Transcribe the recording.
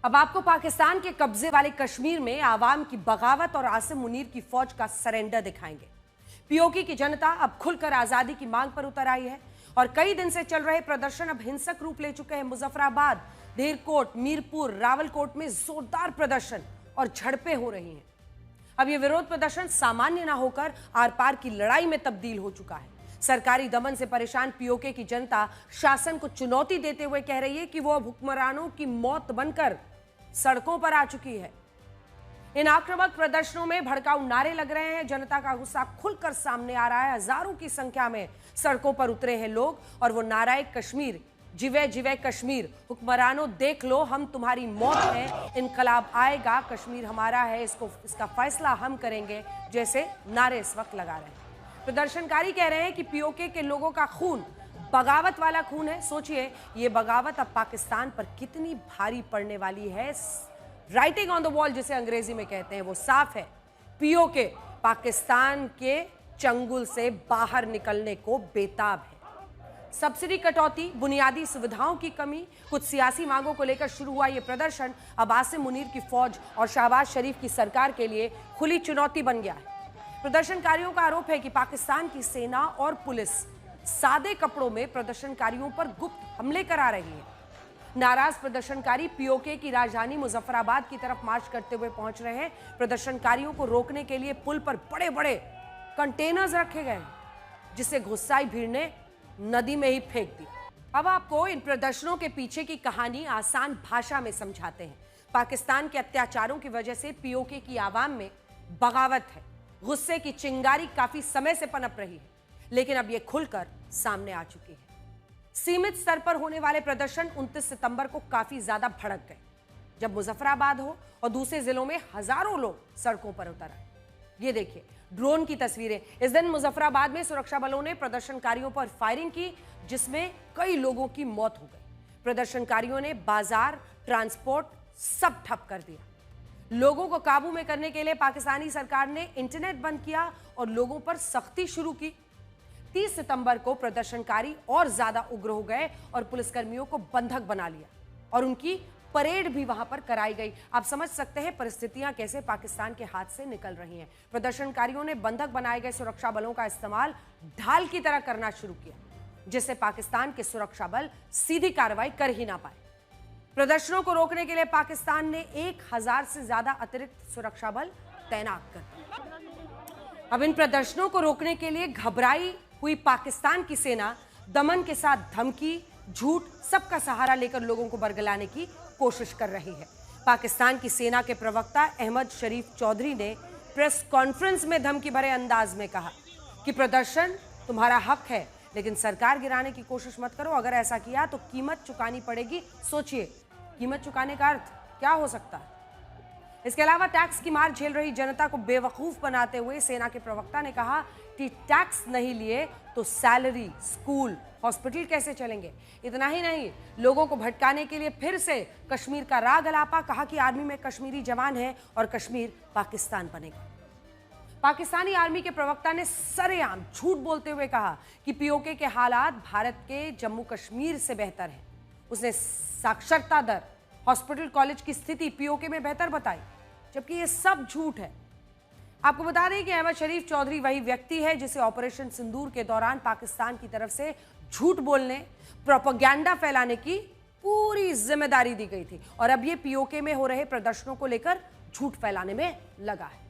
अब आपको पाकिस्तान के कब्जे वाले कश्मीर में आवाम की बगावत और आसिम मुनीर की फौज का सरेंडर दिखाएंगे। पीओके की जनता अब खुलकर आजादी की मांग पर उतर आई है और कई दिन से चल रहे प्रदर्शन अब हिंसक रूप ले चुके हैं। मुजफ्फराबाद, धेरकोट, मीरपुर, रावलकोट में जोरदार प्रदर्शन और झड़पें हो रही हैं। अब यह विरोध प्रदर्शन सामान्य ना होकर आर पार की लड़ाई में तब्दील हो चुका है। सरकारी दमन से परेशान पीओके की जनता शासन को चुनौती देते हुए कह रही है कि वो अब हुक्मरानों की मौत बनकर सड़कों पर आ चुकी है। इन आक्रामक प्रदर्शनों में भड़काऊ नारे लग रहे हैं। जनता का गुस्सा खुलकर सामने आ रहा है। हजारों की संख्या में सड़कों पर उतरे हैं लोग और वो नाराए कश्मीर, जिवे जिवे कश्मीर, हुक्मरानों देख लो हम तुम्हारी मौत है, इनकलाब आएगा, कश्मीर हमारा है, इसका फैसला हम करेंगे जैसे नारे इस वक्त लगा रहे हैं। प्रदर्शनकारी कह रहे हैं कि पीओके के लोगों का खून बगावत वाला खून है। सोचिए ये बगावत अब पाकिस्तान पर कितनी भारी पड़ने वाली है। राइटिंग ऑन द वॉल जिसे अंग्रेजी में कहते हैं वो साफ है। पीओके पाकिस्तान के चंगुल से बाहर निकलने को बेताब है। सब्सिडी कटौती, बुनियादी सुविधाओं की कमी, कुछ सियासी मांगों को लेकर शुरू हुआ यह प्रदर्शन अब आसिम मुनीर की फौज और शहबाज शरीफ की सरकार के लिए खुली चुनौती बन गया है। प्रदर्शनकारियों का आरोप है कि पाकिस्तान की सेना और पुलिस सादे कपड़ों में प्रदर्शनकारियों पर गुप्त हमले करा रही है। नाराज प्रदर्शनकारी पीओके की राजधानी मुजफ्फराबाद की तरफ मार्च करते हुए पहुंच रहे हैं। प्रदर्शनकारियों को रोकने के लिए पुल पर बड़े बड़े कंटेनर्स रखे गए जिसे गुस्साई भीड़ ने नदी में ही फेंक दिया। अब आपको इन प्रदर्शनों के पीछे की कहानी आसान भाषा में समझाते हैं। पाकिस्तान के अत्याचारों की वजह से पीओके की आवाम में बगावत है। गुस्से की चिंगारी काफी समय से पनप रही है, लेकिन अब यह खुलकर सामने आ चुकी है। सीमित स्तर पर होने वाले प्रदर्शन 29 सितंबर को काफी ज्यादा भड़क गए, जब मुजफ्फराबाद हो और दूसरे जिलों में हजारों लोग सड़कों पर उतर आए। ये देखिए ड्रोन की तस्वीरें। इस दिन मुजफ्फराबाद में सुरक्षा बलों ने प्रदर्शनकारियों पर फायरिंग की, जिसमें कई लोगों की मौत हो गई। प्रदर्शनकारियों ने बाजार, ट्रांसपोर्ट सब ठप कर दिया। लोगों को काबू में करने के लिए पाकिस्तानी सरकार ने इंटरनेट बंद किया और लोगों पर सख्ती शुरू की। 30 सितंबर को प्रदर्शनकारी और ज्यादा उग्र हो गए और पुलिसकर्मियों को बंधक बना लिया और उनकी परेड भी वहां पर कराई गई। आप समझ सकते हैं परिस्थितियां कैसे पाकिस्तान के हाथ से निकल रही हैं। प्रदर्शनकारियों ने बंधक बनाए गए सुरक्षा बलों का इस्तेमाल ढाल की तरह करना शुरू किया, जिससे पाकिस्तान के सुरक्षा बल सीधी कार्रवाई कर ही ना पाए। प्रदर्शनों को रोकने के लिए पाकिस्तान ने 1000 से ज्यादा अतिरिक्त सुरक्षा बल तैनात कर दिए। अब इन प्रदर्शनों को रोकने के लिए घबराई हुई पाकिस्तान की सेना दमन के साथ धमकी, झूठ, सबका सहारा लेकर लोगों को बरगलाने की कोशिश कर रही है। पाकिस्तान की सेना के प्रवक्ता अहमद शरीफ चौधरी ने प्रेस कॉन्फ्रेंस में धमकी भरे अंदाज में कहा कि प्रदर्शन तुम्हारा हक है, लेकिन सरकार गिराने की कोशिश मत करो। अगर ऐसा किया तो कीमत चुकानी पड़ेगी। सोचिए कीमत चुकाने का अर्थ क्या हो सकता है। इसके अलावा टैक्स की मार झेल रही जनता को बेवकूफ बनाते हुए सेना के प्रवक्ता ने कहा कि टैक्स नहीं लिए तो सैलरी, स्कूल, हॉस्पिटल कैसे चलेंगे। इतना ही नहीं, लोगों को भटकाने के लिए फिर से कश्मीर का राग अलापा। कहा कि आर्मी में कश्मीरी जवान है और कश्मीर पाकिस्तान बनेगा। पाकिस्तानी आर्मी के प्रवक्ता ने सरेआम झूठ बोलते हुए कहा कि पीओके के हालात भारत के जम्मू कश्मीर से बेहतर है। उसने साक्षरता दर, हॉस्पिटल, कॉलेज की स्थिति पीओके में बेहतर बताई, जबकि ये सब झूठ है। आपको बता दें कि अहमद शरीफ चौधरी वही व्यक्ति है जिसे ऑपरेशन सिंदूर के दौरान पाकिस्तान की तरफ से झूठ बोलने, प्रोपेगेंडा फैलाने की पूरी जिम्मेदारी दी गई थी और अब ये पीओके में हो रहे प्रदर्शनों को लेकर झूठ फैलाने में लगा है।